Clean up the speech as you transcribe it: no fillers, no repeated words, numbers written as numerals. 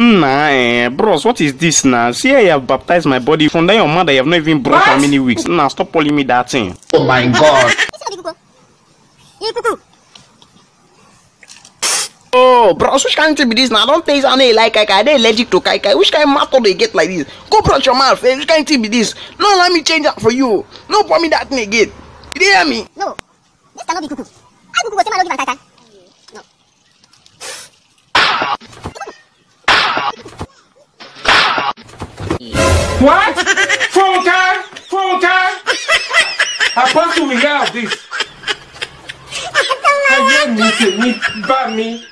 Nah, bros, what is this now? See how you have baptized my body. From then your mother, you have not even brought for many weeks. Nah, stop calling me that thing. Oh my God. Oh, bros, which kind of thing be this now? Don't taste any like kai. They allergic to kai. Which kind of matter they get like this? Go brush your mouth. Which kind of thing be this? No, let me change that for you. No, pour me that thing again. You hear me? No, this cannot be cuckoo. I cuckoo was say my kai. No. What? Phone time? I want to hear of this. Me.